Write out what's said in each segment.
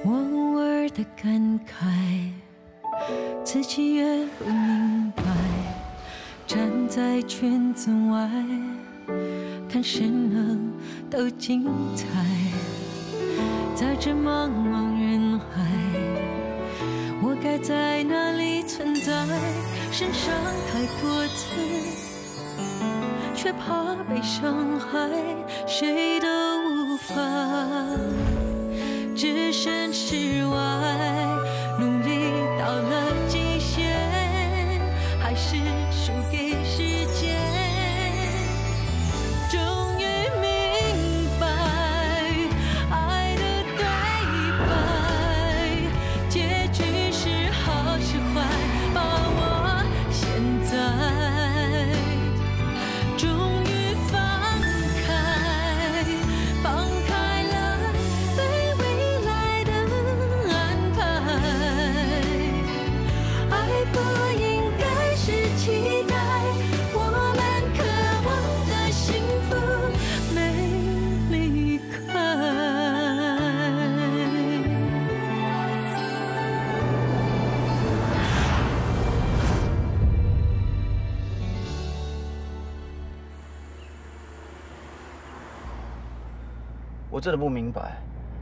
我偶尔的感慨，自己越不明白。站在圈子外，看谁能都精彩。在这茫茫人海，我该在哪里存在？身上太多刺，却怕被伤害，谁都无法置身事外。努力到了极限，还是输给时间。终于明白，爱的对白，结局是好是坏，把握现在。终于放开了对未来的安排。爱不应该是期待，我们渴望的幸福没离开。我真的不明白，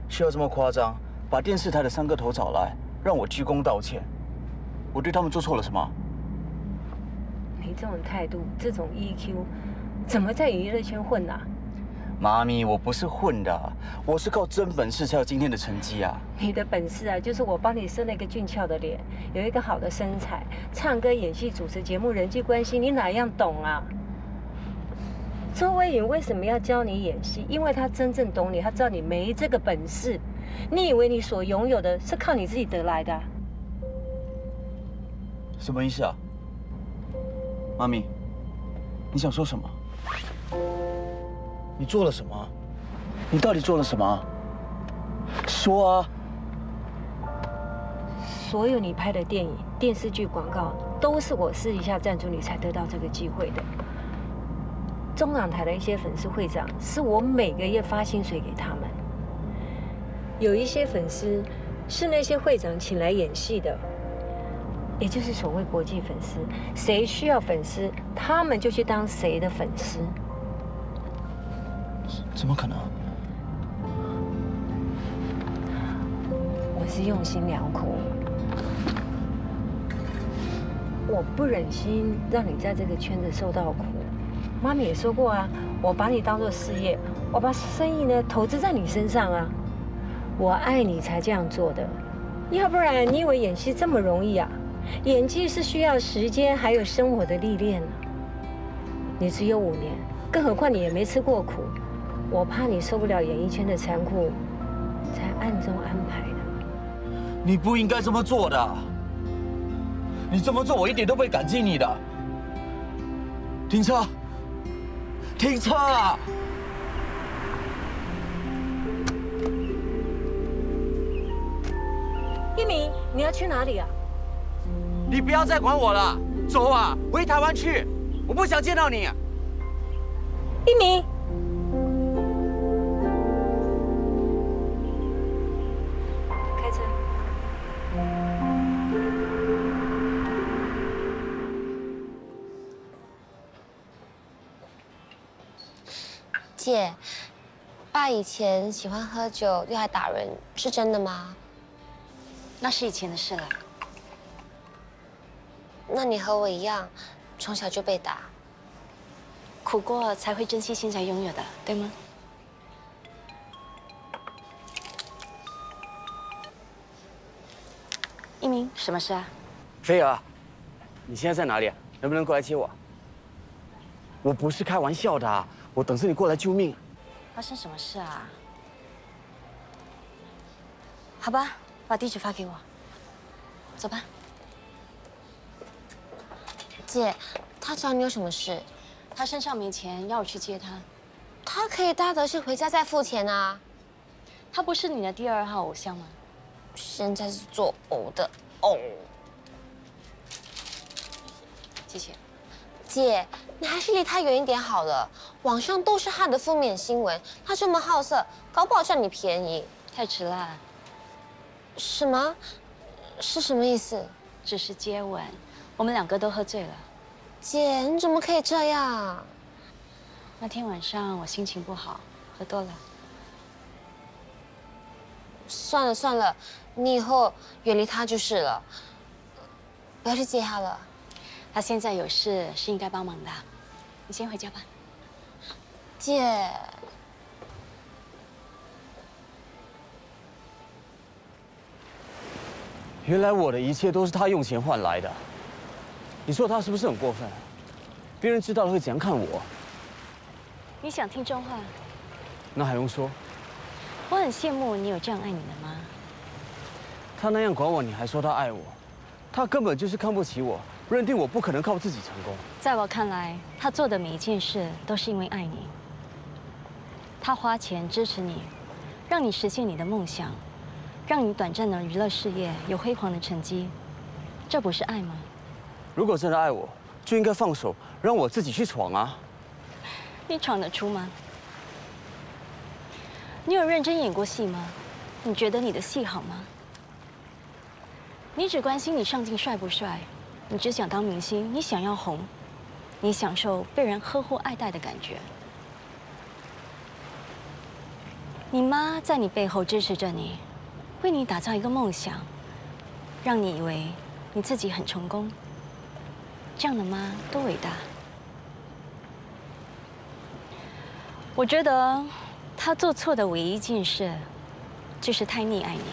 需要这么夸张，把电视台的3个头找来，让我鞠躬道歉。我对他们做错了什么？你这种态度，这种 EQ， 怎么在娱乐圈混啊？妈咪，我不是混的，我是靠真本事才有今天的成绩啊！你的本事啊，就是我帮你生了一个俊俏的脸，有一个好的身材，唱歌、演戏、主持节目、人际关系，你哪样懂啊？周威云为什么要教你演戏？因为他真正懂你，他知道你没这个本事。你以为你所拥有的是靠你自己得来的啊？什么意思啊？妈咪，你想说什么？你做了什么？你到底做了什么？说啊！所有你拍的电影、电视剧、广告，都是我私底下赞助你才得到这个机会的。中港台的一些粉丝会长，是我每个月发薪水给他们。有一些粉丝是那些会长请来演戏的，也就是所谓国际粉丝。谁需要粉丝，他们就去当谁的粉丝。怎么可能？我是用心良苦，我不忍心让你在这个圈子受到苦。妈咪也说过啊，我把你当作事业，我把生意呢投资在你身上啊。我爱你才这样做的，要不然你以为演戏这么容易啊？演技是需要时间还有生活的历练啊。你只有5年，更何况你也没吃过苦。我怕你受不了演艺圈的残酷，才暗中安排的。你不应该这么做的。你这么做，我一点都不会感激你的。停车！停车啊！一鸣，你要去哪里啊？你不要再管我了，走啊，回台湾去！我不想见到你。一鸣。开车。姐，爸以前喜欢喝酒又爱打人，是真的吗？那是以前的事了。那你和我一样，从小就被打，苦过才会珍惜现在拥有的，对吗？一鸣，什么事啊？菲儿，你现在在哪里？能不能过来接我？我不是开玩笑的，我等着你过来救命。发生什么事啊？好吧，把地址发给我。走吧。姐，他找你有什么事？他身上没钱，要我去接他。他可以搭德士回家再付钱啊。他不是你的第2号偶像吗？现在是做偶的偶。谢谢。姐，你还是离他远一点好了。网上都是他的负面新闻，他这么好色，搞不好占你便宜。太迟了。什么？是什么意思？只是接吻，我们两个都喝醉了。姐，你怎么可以这样？那天晚上我心情不好，喝多了。算了算了，你以后远离他就是了，不要去接他了。他现在有事，是应该帮忙的。你先回家吧。姐。 原来我的一切都是他用钱换来的，你说他是不是很过分？别人知道了会怎样看我？你想听真话？那还用说？我很羡慕你有这样爱你的妈。他那样管我，你还说他爱我？他根本就是看不起我，认定我不可能靠自己成功。在我看来，他做的每一件事都是因为爱你。他花钱支持你，让你实现你的梦想。 让你短暂的娱乐事业有辉煌的成绩，这不是爱吗？如果真的爱我，就应该放手，让我自己去闯啊！你闯得出吗？你有认真演过戏吗？你觉得你的戏好吗？你只关心你上镜帅不帅，你只想当明星，你想要红，你享受被人呵护爱戴的感觉。你妈在你背后支持着你。 为你打造一个梦想，让你以为你自己很成功。这样的妈多伟大！我觉得她做错的唯一一件事，就是太溺爱你，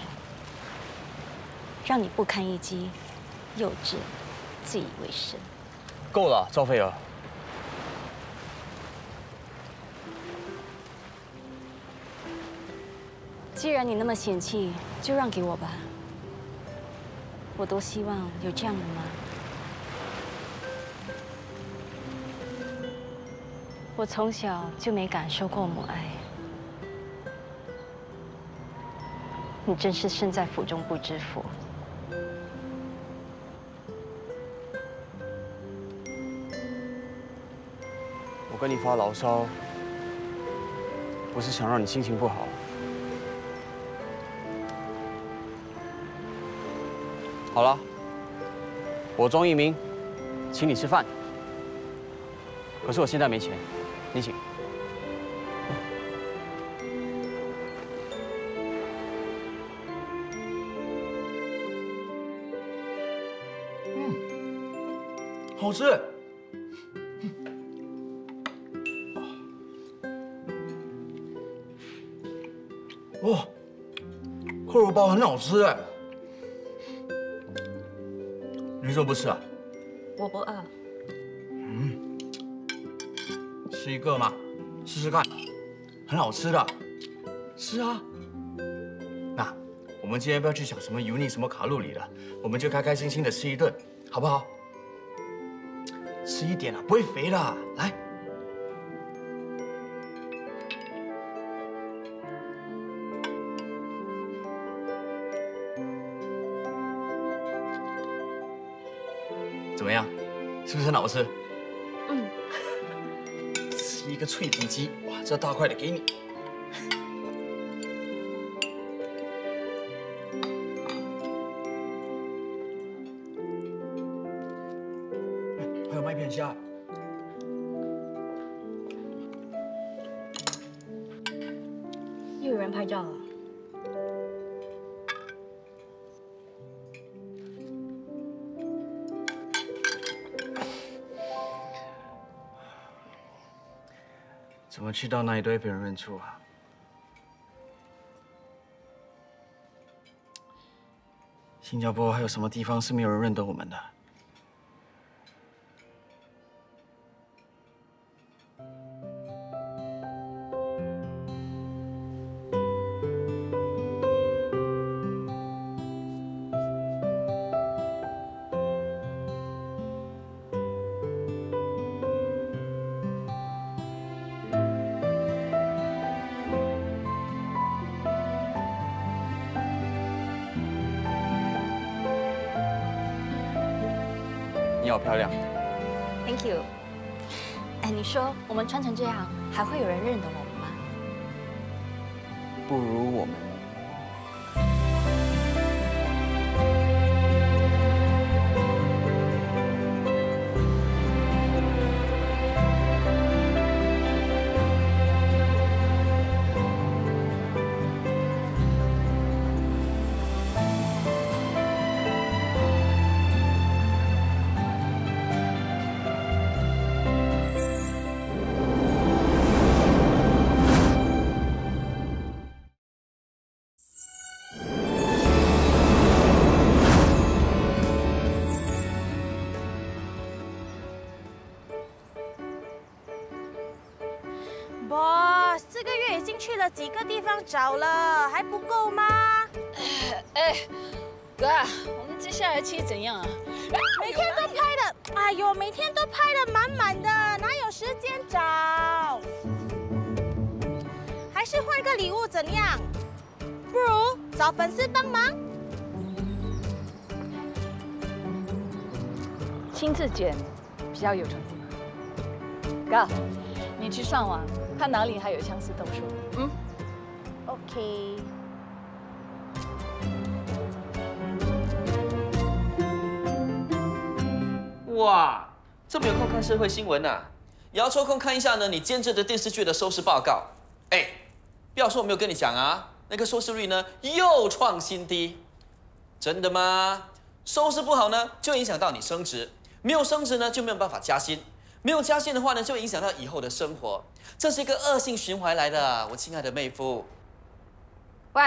让你不堪一击，幼稚，自以为是。够了，赵菲儿。 既然你那么嫌弃，就让给我吧。我多希望有这样的妈。我从小就没感受过母爱，你真是身在福中不知福。我跟你发牢骚，不是想让你心情不好。 好了，我庄一鸣，请你吃饭。可是我现在没钱，你请。好吃。哇，扣肉包很好吃哎。 你怎么不吃啊？我不饿。吃一个嘛，试试看，很好吃的。吃啊。那我们今天不要去想什么油腻、什么卡路里了，我们就开开心心的吃一顿，好不好？吃一点啊，不会肥的。来。怎么样？是不是很好吃？嗯。吃一个脆皮鸡，哇，这大块的给你。还有麦片虾。又有人拍照了。 怎么去到那一堆被人认出啊？新加坡还有什么地方是没有人认得我们的？你好漂亮。 Thank you。哎，你说我们穿成这样，还会有人认得我们吗？不如我们去了几个地方找了，还不够吗？哎，哥，我们接下来期怎样啊？每天都拍的，哎呦，每天都拍的满满的，哪有时间找？还是换个礼物怎样？不如找粉丝帮忙。亲自剪比较有诚意。哥，你去上网看哪里还有相似豆数。嗯 ，OK。哇，这么有空看社会新闻呐、也要抽空看一下呢你监制的电视剧的收视报告。哎，不要说我没有跟你讲啊，那个收视率呢又创新低。真的吗？收视不好呢，就影响到你升职，没有升职呢就没有办法加薪，没有加薪的话呢，就影响到以后的生活，这是一个恶性循环来的，我亲爱的妹夫。喂，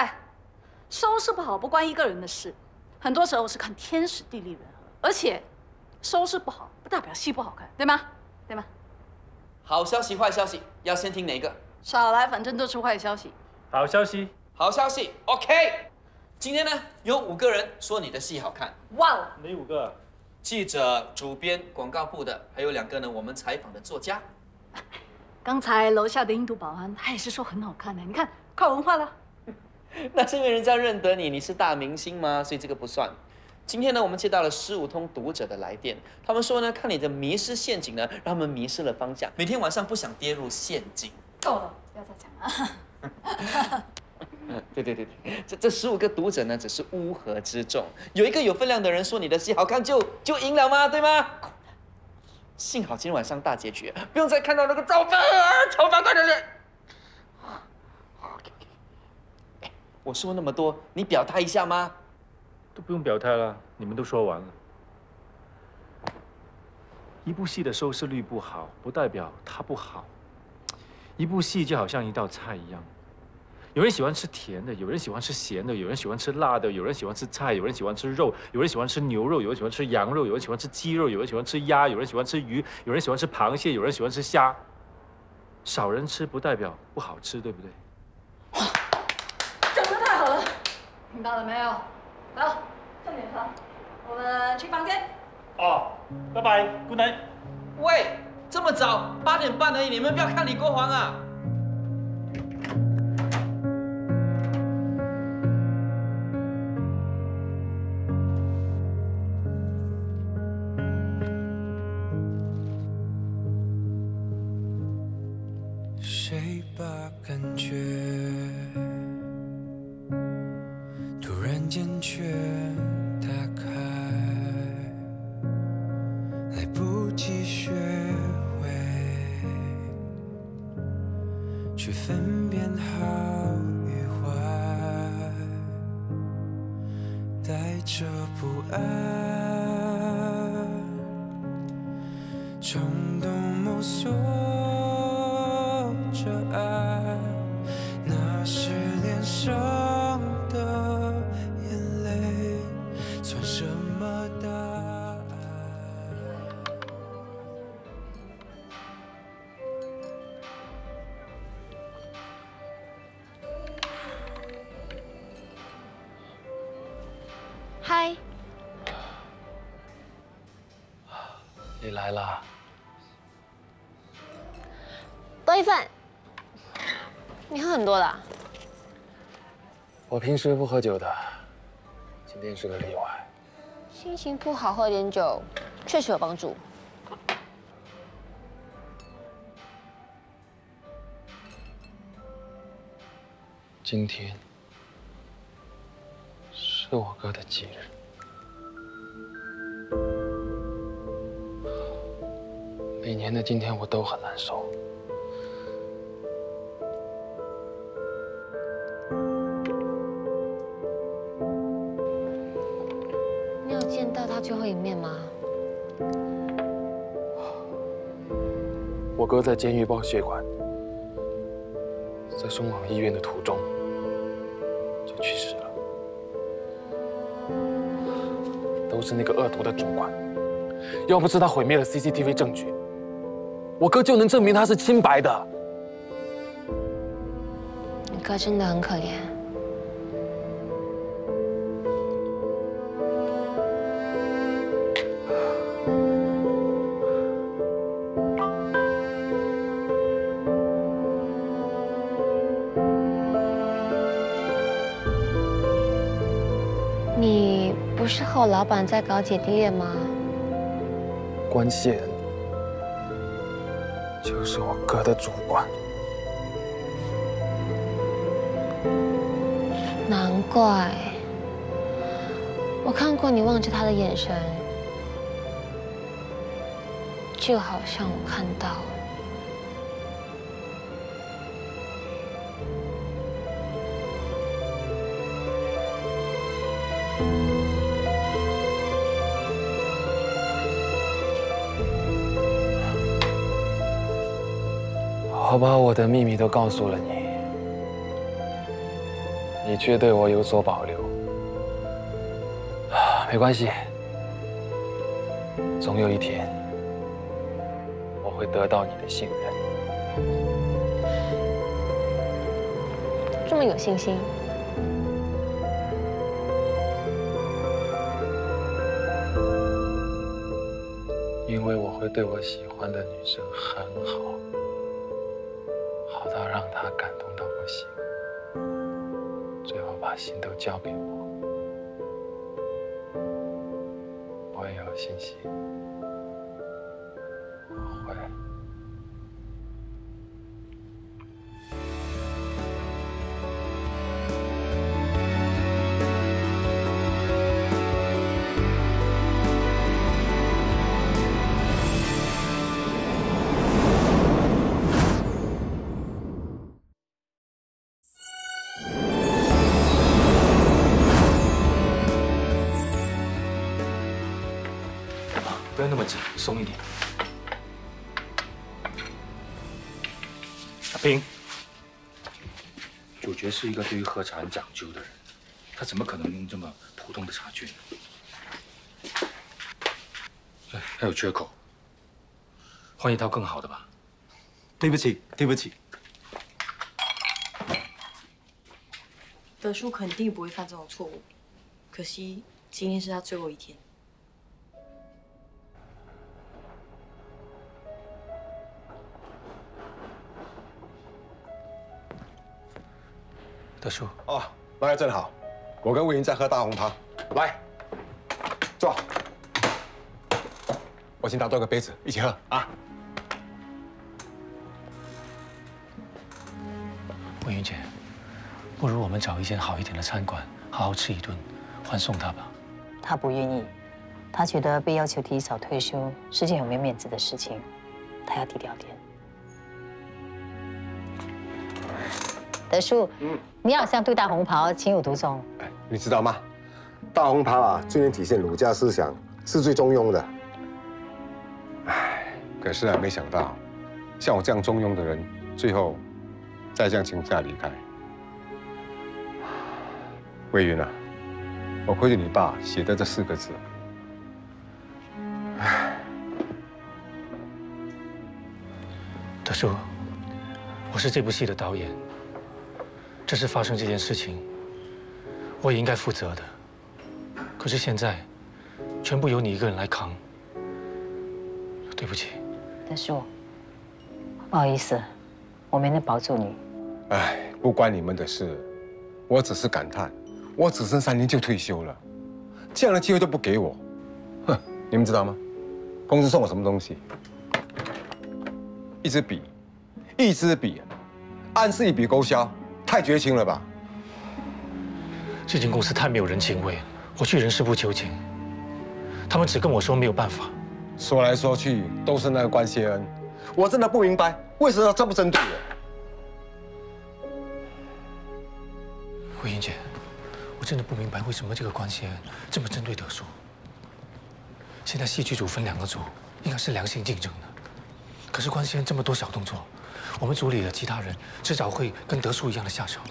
收视不好不关一个人的事，很多时候是看天时地利人和，而且收视不好不代表戏不好看，对吗？对吗？好消息、坏消息，要先听哪个？少来，反正都是坏消息。好消息，好消息 ，OK。今天呢，有5个人说你的戏好看。哇，哪5个？记者、主编、广告部的，还有2个呢，我们采访的作家。刚才楼下的印度保安，他也是说很好看的。你看，靠文化了。那是因为人家认得你，你是大明星吗？所以这个不算。今天呢，我们接到了15通读者的来电，他们说呢，看你的迷失陷阱呢，让他们迷失了方向，每天晚上不想跌入陷阱。够了，不要再讲了。对，这15个读者呢，只是乌合之众。有一个有分量的人说你的戏好看就赢了吗？对吗？幸好今天晚上大结局，不用再看到那个赵凡贵的脸。我说那么多，你表态一下吗？都不用表态了，你们都说完了。一部戏的收视率不好，不代表它不好。一部戏就好像一道菜一样。有人喜欢吃甜的，有人喜欢吃咸的，有人喜欢吃辣的，有人喜欢吃菜，有人喜欢吃肉，有人喜欢吃牛肉，有人喜欢吃羊肉，有人喜欢吃鸡肉，有人喜欢吃鸭，有人喜欢吃鱼，有人喜欢吃螃蟹，有人喜欢吃虾。少人吃不代表不好吃，对不对？哇，讲得太好了，听到了没有？好，重点说，我们去房间。哦，拜拜，Good night。喂，这么早，8点半而已，你们不要看李国煌啊！谁把感觉突然间却打开，来不及学会去分辨好与坏，带着不安，冲动摸索着爱，那是脸上的眼泪，算什么答案？嗨，你来了。多一份。你喝很多的啊？我平时不喝酒的，今天是个例外。心情不好喝点酒，确实有帮助。今天是我哥的忌日，每年的今天我都很难受。你有见到他最后一面吗？我哥在监狱爆血管，在送往医院的途中就去世了。都是那个恶毒的主管，要不是他毁灭了 CCTV 证据，我哥就能证明他是清白的。哥真的很可怜。你不是和我老板在搞姐弟恋吗？关系人就是我哥的主管。难怪，我看过你望着他的眼神，就好像我看到。我把我的秘密都告诉了你，你却对我有所保留。没关系，总有一天我会得到你的信任。这么有信心？因为我会对我喜欢的女生很好。好到让他感动到不行，最后把心都交给我。我也有信心，我会。不要那么紧，松一点。阿平，主角是一个对于喝茶很讲究的人，他怎么可能用这么普通的茶具呢？哎，还有缺口，换一套更好的吧。对不起，对不起。德叔肯定不会犯这种错误，可惜今天是他最后一天。德叔，哦，来得正好，我跟魏云在喝大红袍，来，坐。我请打多个杯子，一起喝啊。魏云姐，不如我们找一间好一点的餐馆，好好吃一顿，欢送他吧。他不愿意，他觉得被要求提早退休是件很没面子的事情，他要低调点。德叔，你好像对大红袍情有独钟。你知道吗？大红袍啊，最能体现儒家思想，是最中庸的。唉，可是啊，没想到，像我这样中庸的人，最后再这样倾家离开。魏云啊，我亏着你爸写的这4个字。唉，德叔，我是这部戏的导演。这次发生这件事情，我也应该负责的。可是现在，全部由你一个人来扛，对不起。德叔，不好意思，我没能保住你。唉，不关你们的事，我只是感叹，我只剩3年就退休了，这样的机会都不给我，哼！你们知道吗？公司送我什么东西？一支笔，一支笔，暗示一笔勾销。太绝情了吧！这间公司太没有人情味了。我去人事部求情，他们只跟我说没有办法。说来说去都是那个关谢恩，我真的不明白为什么要这么针对我。魏云姐，我真的不明白为什么这个关谢恩这么针对德叔。现在戏剧组分2个组，应该是良性竞争的。可是关谢恩这么多小动作。我们组里的其他人迟早会跟德叔一样的下场。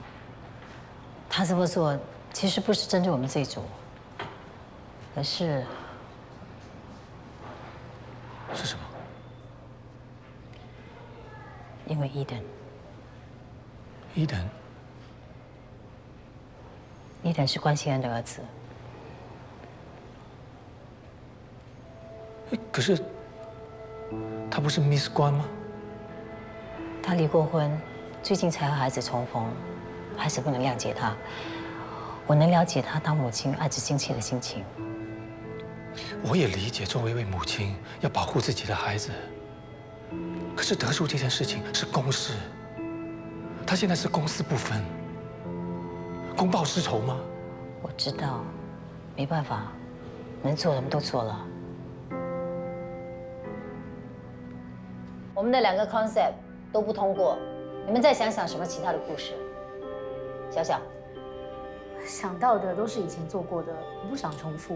他这么做其实不是针对我们这一组，而是什么？因为伊登。伊登，伊登是关心恩的儿子。可是他不是 Miss 关吗？他离过婚，最近才和孩子重逢，还是不能谅解他。我能了解他当母亲爱子心切的心情。我也理解，作为一位母亲要保护自己的孩子。可是德叔这件事情是公事，他现在是公私不分，公报私仇吗？我知道，没办法，能做的我们都做了。我们的2个 concept 都不通过，你们再想想什么其他的故事。小小，想到的都是以前做过的，我不想重复。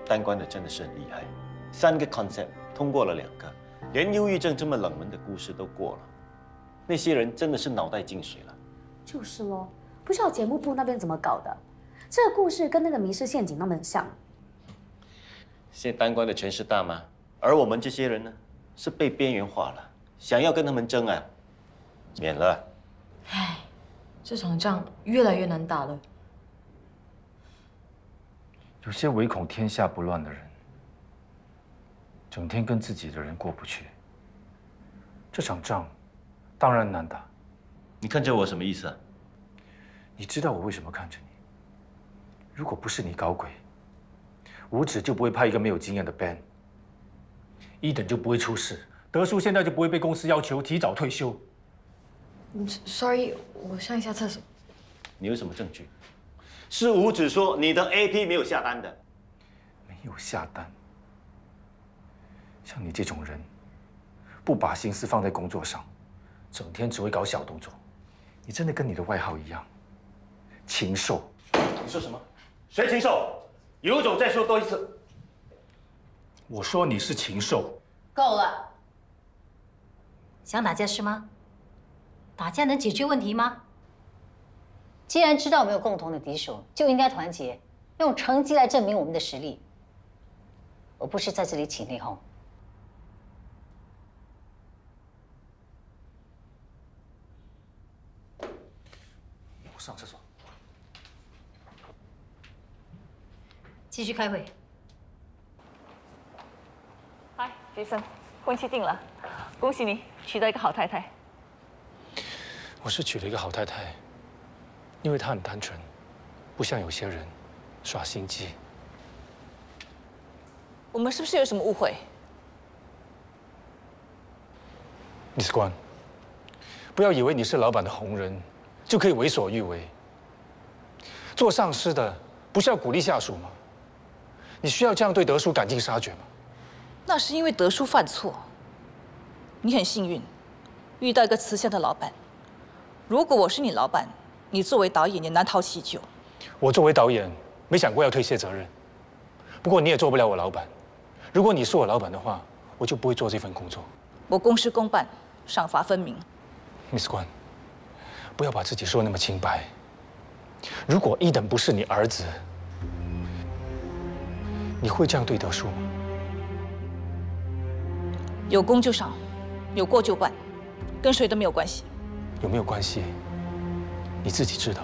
单关的真的是很厉害，3个 concept 通过了2个，连忧郁症这么冷门的故事都过了。那些人真的是脑袋进水了。就是咯，不知道节目部那边怎么搞的，这个故事跟那个迷失陷阱那么像。现在单关的全是大妈，而我们这些人呢，是被边缘化了，想要跟他们争啊，免了。唉，这场仗越来越难打了。有些唯恐天下不乱的人，整天跟自己的人过不去。这场仗当然难打。你看着我什么意思啊？你知道我为什么看着你？如果不是你搞鬼，五指就不会派一个没有经验的 Ben， 一等就不会出事，德叔现在就不会被公司要求提早退休。Sorry， 我上一下厕所。你有什么证据？是五指说你的 AP 没有下单的。没有下单。像你这种人，不把心思放在工作上，整天只会搞小动作，你真的跟你的外号一样，禽兽。你说什么？谁禽兽？有种再说多一次。我说你是禽兽。够了。想打架是吗？打架能解决问题吗？既然知道我们有共同的敌手，就应该团结，用成绩来证明我们的实力，而不是在这里起内讧。我上厕所。继续开会。嗨，杰森，婚期定了，恭喜你娶到一个好太太。我是娶了一个好太太，因为她很单纯，不像有些人耍心机。我们是不是有什么误会？Miss 关，不要以为你是老板的红人，就可以为所欲为。做上司的不是要鼓励下属吗？你需要这样对德叔赶尽杀绝吗？那是因为德叔犯错。你很幸运，遇到一个慈祥的老板。如果我是你老板，你作为导演也难逃其咎。我作为导演，没想过要推卸责任。不过你也做不了我老板。如果你是我老板的话，我就不会做这份工作。我公事公办，赏罚分明。Miss 关，不要把自己说那么清白。如果一等不是你儿子，你会这样对德叔吗？有功就赏，有过就办，跟谁都没有关系。有没有关系？你自己知道。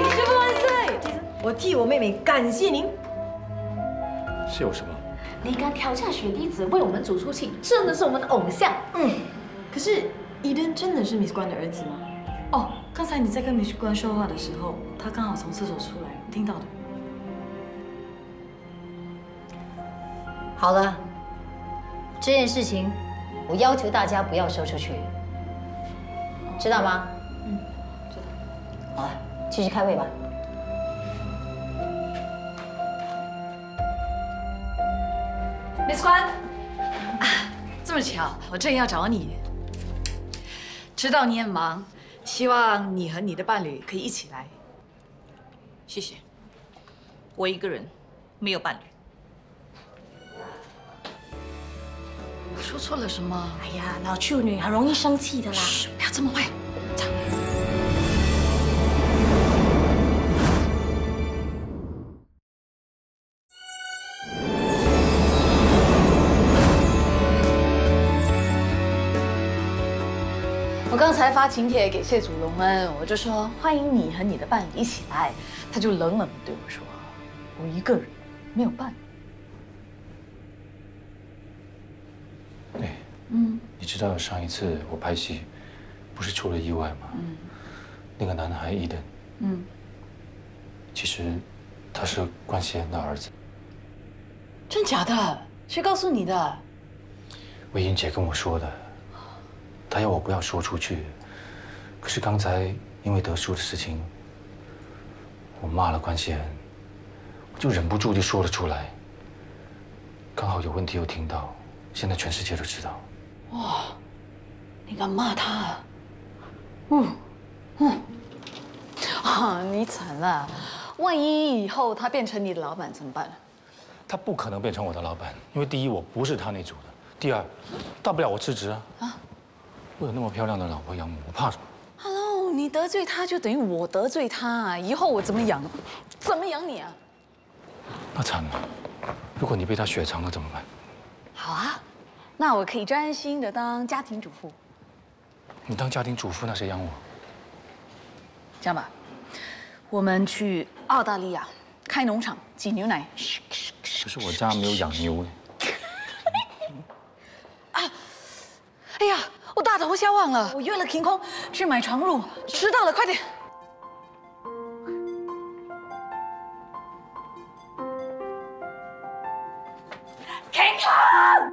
师父万岁！我替我妹妹感谢您。是有什么？你敢挑战雪滴子为我们煮出气，真的是我们的偶像。可是伊登真的是 Miss 关的儿子吗？哦，刚才你在跟 Miss 关说话的时候，他刚好从厕所出来，听到的。好了，这件事情我要求大家不要说出去，知道吗？知道。好了，继续开会吧。Miss 关，这么巧，我正要找你。知道你很忙，希望你和你的伴侣可以一起来。谢谢。我一个人，没有伴侣。我说错了什么？哎呀，老处女很容易生气的啦。不要这么坏。刚才发请帖给谢祖龙们，我就说欢迎你和你的伴侣一起来，他就冷冷地对我说：“我一个人没有伴侣。”你知道上一次我拍戏，不是出了意外吗？那个男孩伊登，其实他是关贤的儿子。真假的？谁告诉你的？魏英姐跟我说的，她要我不要说出去。可是刚才因为德叔的事情，我骂了关贤，我就忍不住就说了出来。刚好有问题又听到，现在全世界都知道。哇，你敢骂他？你惨了！万一以后他变成你的老板怎么办？他不可能变成我的老板，因为第一我不是他那组的，第二，大不了我辞职啊。我有那么漂亮的老婆养我，我怕什么 ？Hello， 你得罪他就等于我得罪他，以后我怎么养你啊？那惨了，如果你被他雪藏了怎么办？好啊，那我可以专心的当家庭主妇。你当家庭主妇，那谁养我？这样吧，我们去澳大利亚开农场挤牛奶。可是我家没有养牛哎呀，我大头虾忘了，我约了King Kong去买床褥，迟到了，快点。King Kong！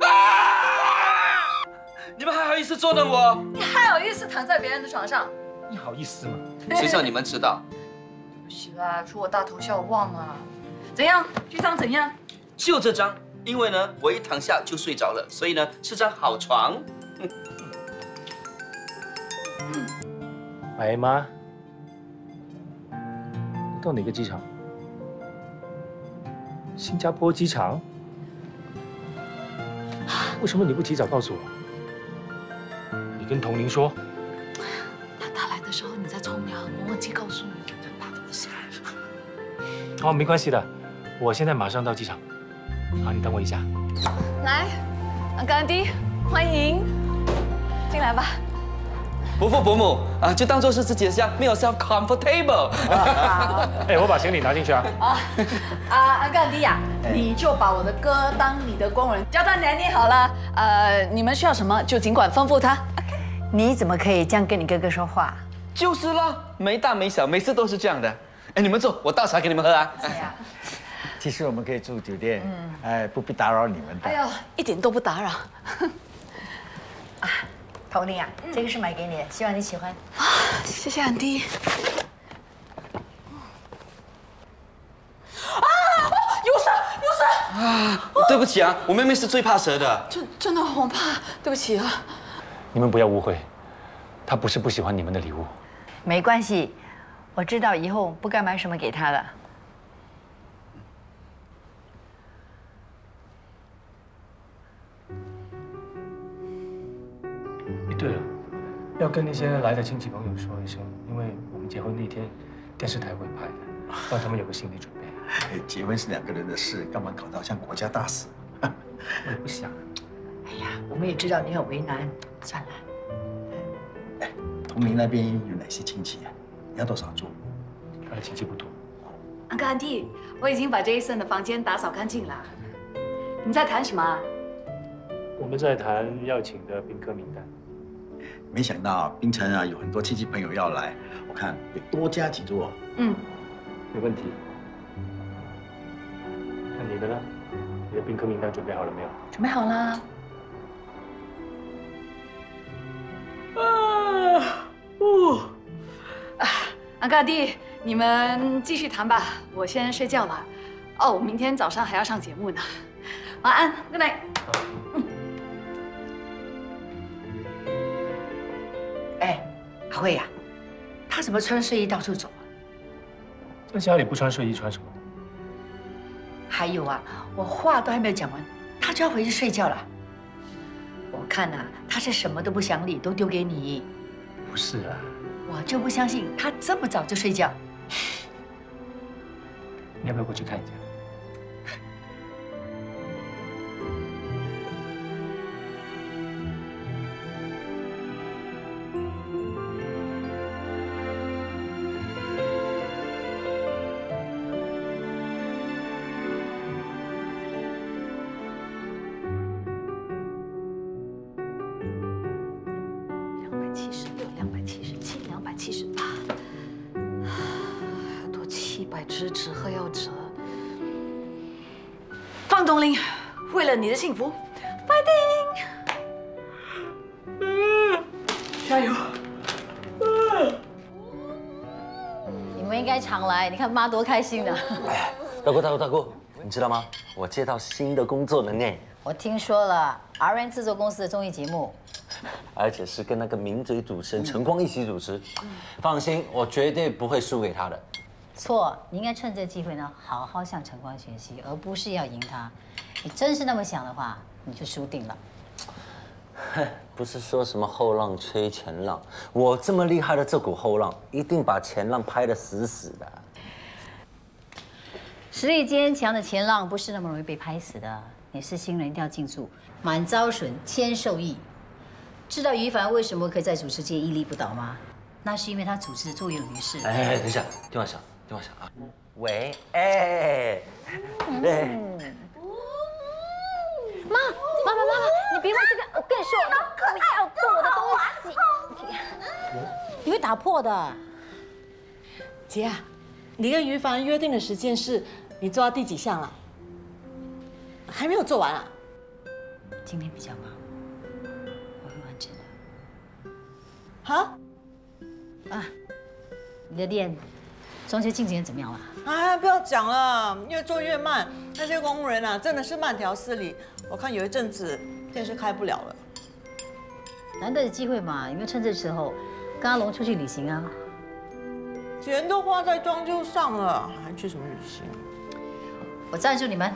你们还好意思捉弄我？你还好意思躺在别人的床上？你好意思吗？谁叫你们迟到？对不起啦，是我大头虾，我忘了。怎样？这张怎样？就这张，因为呢，我一躺下就睡着了，所以呢，是张好床。哎妈，到哪个机场？新加坡机场？为什么你不提早告诉我？你跟童玲说。他来的时候你在冲凉，我忘记告诉你。大头虾。哦，没关系的，我现在马上到机场。好，你等我一下。来，甘迪，欢迎，进来吧。伯父伯母啊，就当做是自己的家，没有 self comfortable。哎，我把行李拿进去啊。甘迪呀，你就把我的哥当你的工人，叫他奶奶好了。你们需要什么就尽管吩咐他。你怎么可以这样跟你哥哥说话？就是啦，没大没小，每次都是这样的。哎，你们坐，我倒茶给你们喝啊。其实我们可以住酒店，不必打扰你们的。哎呦，一点都不打扰。童玲啊，这个是买给你的，希望你喜欢。谢谢安迪。有蛇！对不起啊，我妹妹是最怕蛇的。真的我怕，对不起啊。你们不要误会，他不是不喜欢你们的礼物。没关系，我知道以后不该买什么给他了。对了，要跟那些来的亲戚朋友说一声，因为我们结婚那天电视台会拍的，让他们有个心理准备。结婚是2个人的事，干嘛搞到像国家大事？我也不想。哎呀，我们也知道你很为难，算了。童玲那边有哪些亲戚啊？你要多少住？他的亲戚不多。安迪，我已经把Jason的房间打扫干净了。你们在谈什么啊？我们在谈要请的宾客名单。没想到槟城啊有很多亲戚朋友要来，我看得多加几桌。没问题。那你的呢？你的宾客名单准备好了没有？准备好了。甘迪，你们继续谈吧，我先睡觉了。哦，我明天早上还要上节目呢。晚安 ，Good night。哎，阿慧呀，他怎么穿睡衣到处走啊？在家里不穿睡衣穿什么？还有啊，我话都还没有讲完，他就要回去睡觉了。我看呐，他是什么都不想理，都丢给你。不是啊，我就不相信他这么早就睡觉。你要不要过去看一下？ 700咫尺何要折？方东林，为了你的幸福 ，fighting！ 加油！你们应该常来，你看妈多开心的。大姑，你知道吗？我接到新的工作了呢。我听说了 ，RN 制作公司的综艺节目，而且是跟那个名嘴主持人陈光一起主持。放心，我绝对不会输给他的。错，你应该趁这机会呢，好好向陈光学习，而不是要赢他。你真是那么想的话，你就输定了。不是说什么后浪吹前浪，我这么厉害的这股后浪，一定把前浪拍得死死的。实力坚强的前浪不是那么容易被拍死的。你是新人，一定要记住，满招损，谦受益。知道于凡为什么可以在主持界屹立不倒吗？那是因为他主持的座有余势。哎，等一下，电话响啊！喂，妈，你别问这个，我跟你说，不要动我的东西，你会打破的。姐啊，你跟于凡约定的时间是，你做到第几项了？还没有做完啊？今天比较忙，我会完成的。好。啊，你的店装修进展怎么样了？哎，不要讲了，越做越慢，那些工人啊，真的是慢条斯理。我看有一阵子店是开不了了。难得的机会嘛，有没有趁这时候跟阿龙出去旅行啊？钱都花在装修上了，还去什么旅行？我赞助你们。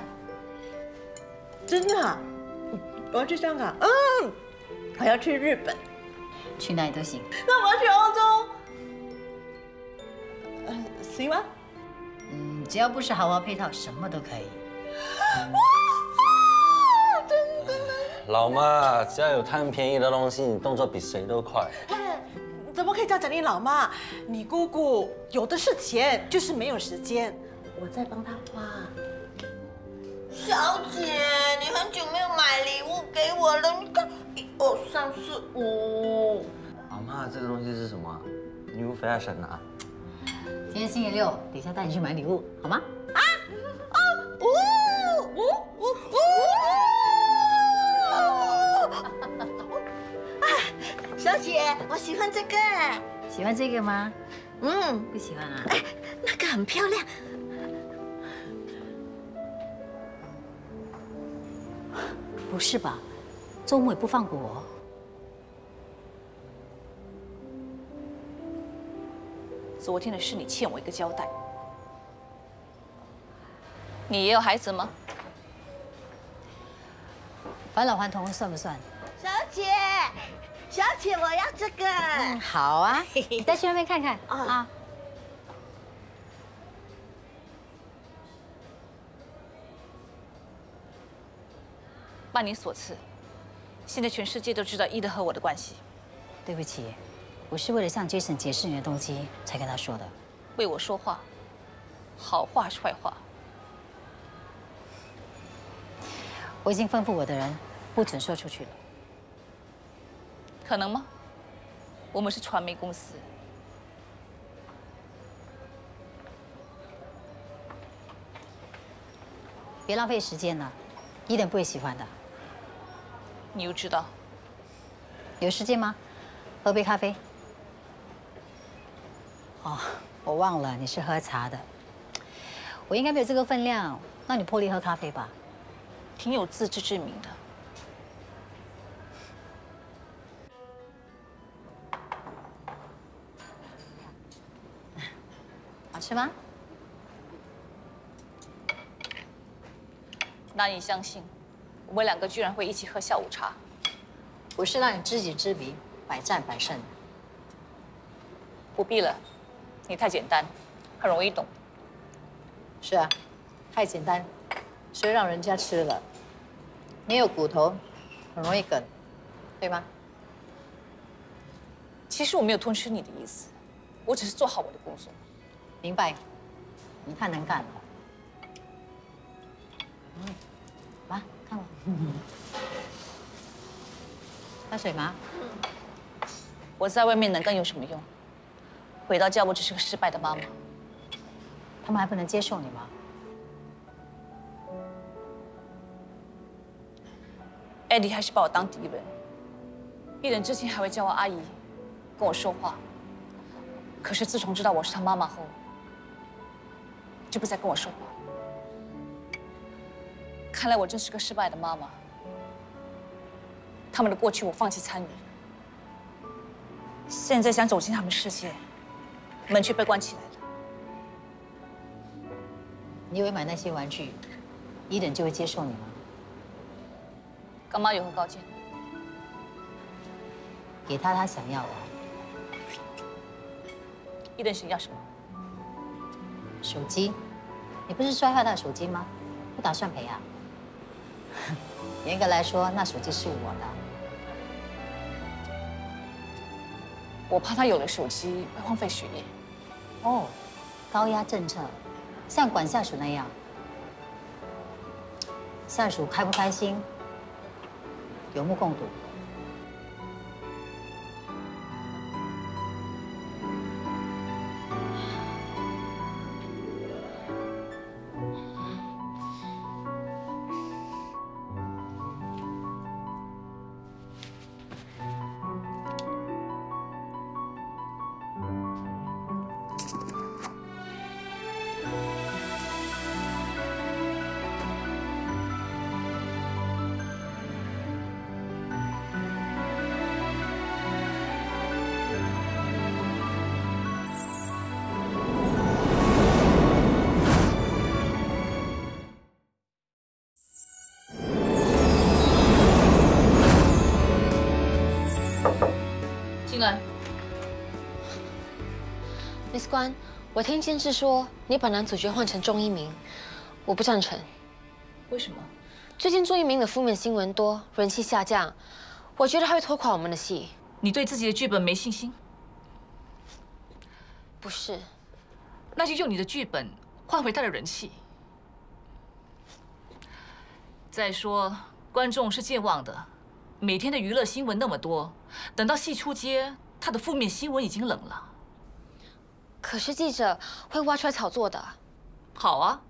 真的啊？我要去香港，还要去日本，去哪里都行。那我要去欧洲，行吗？只要不是豪华配套，什么都可以。真的？老妈，只要有贪便宜的东西，你动作比谁都快。怎么可以这样讲你老妈？你姑姑有的是钱，就是没有时间，我在帮她花。小姐，你很久没有买礼物给我了，你看1、2、3、4、5。老妈，这个东西是什么 ？New fashion 啊！今天星期六，等一下带你去买礼物，好吗？小姐，我喜欢这个。喜欢这个吗？不喜欢啊。哎，那个很漂亮。不是吧？周末也不放过我？昨天的事你欠我一个交代。你也有孩子吗？返老还童算不算？小姐，我要这个。好啊，你再去外面看看啊。拜你所赐，现在全世界都知道伊德和我的关系。对不起，我是为了向 Jason 解释你的动机才跟他说的。为我说话，好话是坏话？我已经吩咐我的人不准说出去了。可能吗？我们是传媒公司。别浪费时间了，伊登不会喜欢的。你又知道？有时间吗？喝杯咖啡。哦，我忘了你是喝茶的，我应该没有这个分量，让你破例喝咖啡吧。挺有自知之明的。好吃吗？难以相信，我们2个居然会一起喝下午茶。我是让你知己知彼，百战百胜。不必了，你太简单，很容易懂。是啊，太简单，所以让人家吃了。你有骨头，很容易梗，对吗？其实我没有吞吃你的意思，我只是做好我的工作。明白，你太能干了。妈，看我。喝水吗？我在外面能干有什么用？回到家我只是个失败的妈妈。他们还不能接受你吗？艾迪还是把我当敌人。艺人之前还会叫我阿姨，跟我说话。可是自从知道我是他妈妈后，就不再跟我说话。看来我真是个失败的妈妈。他们的过去我放弃参与，现在想走进他们世界，门却被关起来了。你以为买那些玩具，伊人就会接受你吗？干妈有何高见？给他想要的。伊人想要什么？手机。你不是摔坏他的手机吗？不打算赔啊？严格来说，那手机是我的。我怕他有了手机会荒废学业。哦，高压政策，像管下属那样，下属开不开心，有目共睹。进来。Miss 关，我听监制说你把男主角换成钟一鸣，我不赞成。为什么？最近钟一鸣的负面新闻多，人气下降，我觉得他会拖垮我们的戏。你对自己的剧本没信心？不是。那就用你的剧本换回他的人气。再说，观众是健忘的，每天的娱乐新闻那么多，等到戏出街，他的负面新闻已经冷了。可是记者会挖出来炒作的。好啊，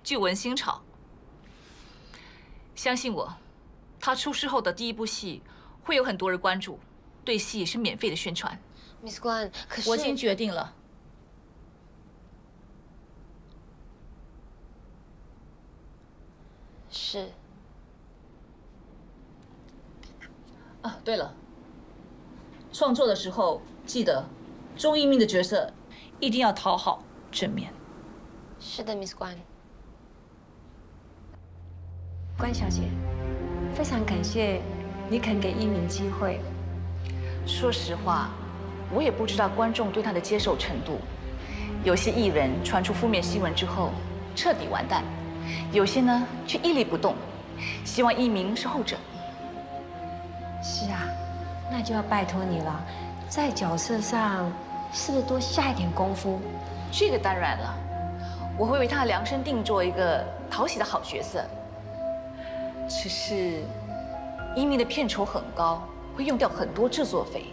旧闻新炒。相信我，他出事后的第一部戏会有很多人关注，对戏也是免费的宣传。Miss 关，可是我已经决定了。是。啊，对了，创作的时候记得钟一鸣的角色一定要讨好正面。是的 ，Miss 关。关小姐，非常感谢你肯给一鸣机会。说实话，我也不知道观众对他的接受程度。有些艺人传出负面新闻之后彻底完蛋，有些呢却屹立不动。希望一鸣是后者。是啊，那就要拜托你了，在角色上是不是多下一点功夫？这个当然了，我会为他量身定做一个讨喜的好角色。只是一鸣的片酬很高，会用掉很多制作费。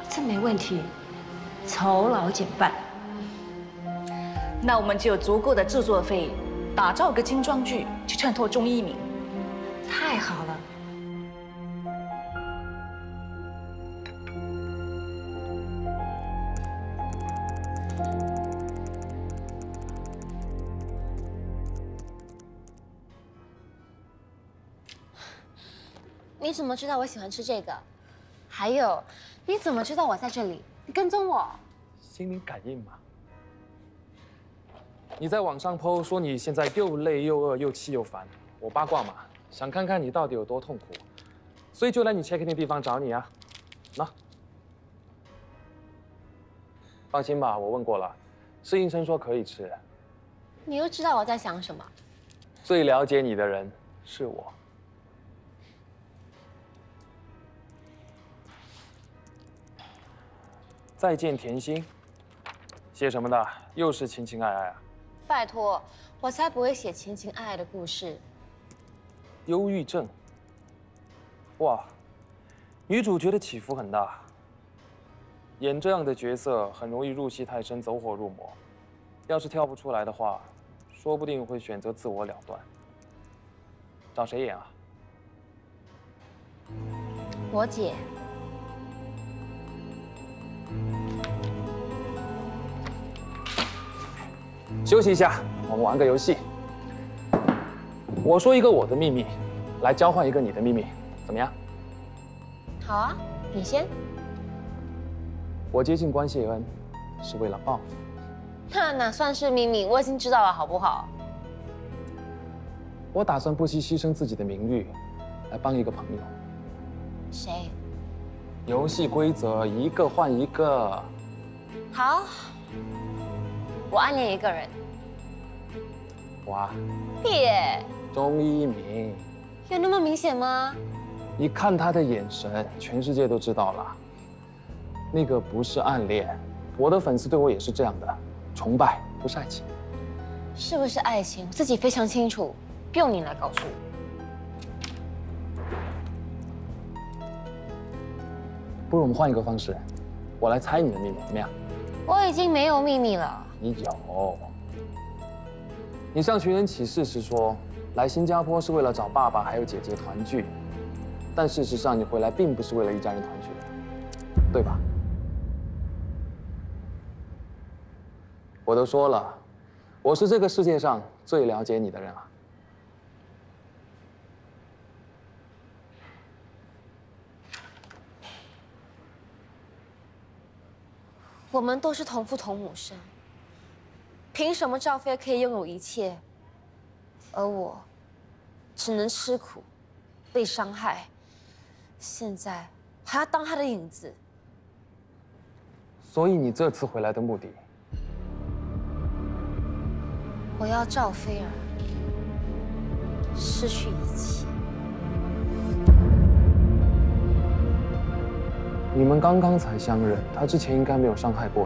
这没问题，酬劳减半。那我们就有足够的制作费，打造一个精装剧去衬托钟一鸣。太好了。你怎么知道我喜欢吃这个？还有，你怎么知道我在这里？你跟踪我？心灵感应嘛。你在网上 po 说你现在又累又饿又气又烦，我八卦嘛，想看看你到底有多痛苦，所以就来你 check in 的地方找你啊。那，放心吧，我问过了，侍应生说可以吃。你又知道我在想什么？最了解你的人是我。再见甜心，写什么的？又是情情爱爱啊？拜托，我才不会写情情爱爱的故事。忧郁症。哇，女主角的起伏很大。演这样的角色很容易入戏太深，走火入魔。要是跳不出来的话，说不定会选择自我了断。找谁演啊？我姐。休息一下，我们玩个游戏。我说一个我的秘密，来交换一个你的秘密，怎么样？好啊，你先。我接近关谢恩是为了报复。那哪算是秘密？我已经知道了，好不好？我打算不惜牺牲自己的名誉，来帮一个朋友。谁？游戏规则一个换一个。好，我暗恋一个人。哇！耶！钟一鸣。有那么明显吗？一看他的眼神，全世界都知道了。那个不是暗恋，我的粉丝对我也是这样的，崇拜不是爱情。是不是爱情？我自己非常清楚，不用你来告诉我。不如我们换一个方式，我来猜你的秘密，怎么样？我已经没有秘密了。你有。你向寻人启事时说，来新加坡是为了找爸爸还有姐姐团聚，但事实上你回来并不是为了一家人团聚，对吧？我都说了，我是这个世界上最了解你的人啊。我们都是同父同母生，凭什么赵飞可以拥有一切，而我只能吃苦、被伤害，现在还要当他的影子？所以你这次回来的目的，我要赵菲儿失去一切。你们刚刚才相认，他之前应该没有伤害过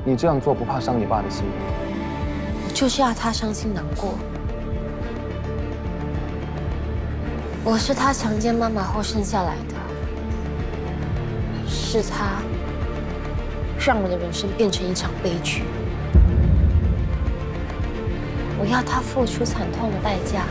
你。你这样做不怕伤你爸的心？我就是要他伤心难过。我是他强奸妈妈后生下来的，是他让我的人生变成一场悲剧。我要他付出惨痛的代价。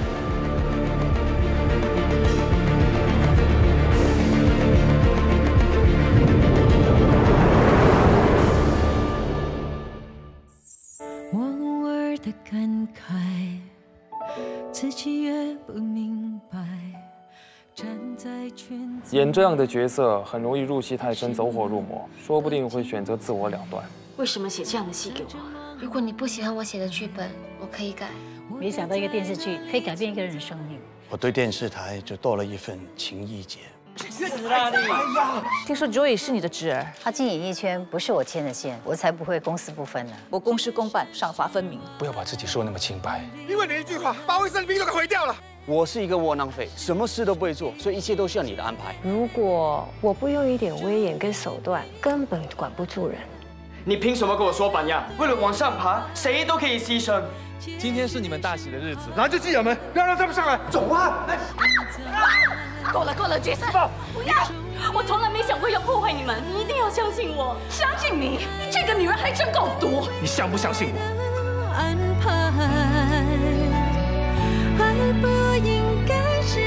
我偶尔的感慨，自己越不明白。站在圈子演这样的角色很容易入戏太深，走火入魔，说不定会选择自我了断。为什么写这样的戏给我？如果你不喜欢我写的剧本，我可以改。没想到一个电视剧可以改变一个人的生命。我对电视台就多了一份情意结。死啦你！哎呀，听说 Joey 是你的侄儿，他进演艺圈不是我牵的线，我才不会公私不分呢。我公事公办，赏罚分明。不要把自己说那么清白。因为你一句话，把卫生兵都给毁掉了。我是一个窝囊废，什么事都不会做，所以一切都需要你的安排。如果我不用一点威严跟手段，根本管不住人。你凭什么跟我说反呀？为了往上爬，谁都可以牺牲。今天是你们大喜的日子，拿着基友们，不要让他们上来，走啊！够了够了，杰森，不要！我从来没想过要破坏你们，你一定要相信我，相信你。你这个女人还真够多！你相不相信我？安排，爱不应该是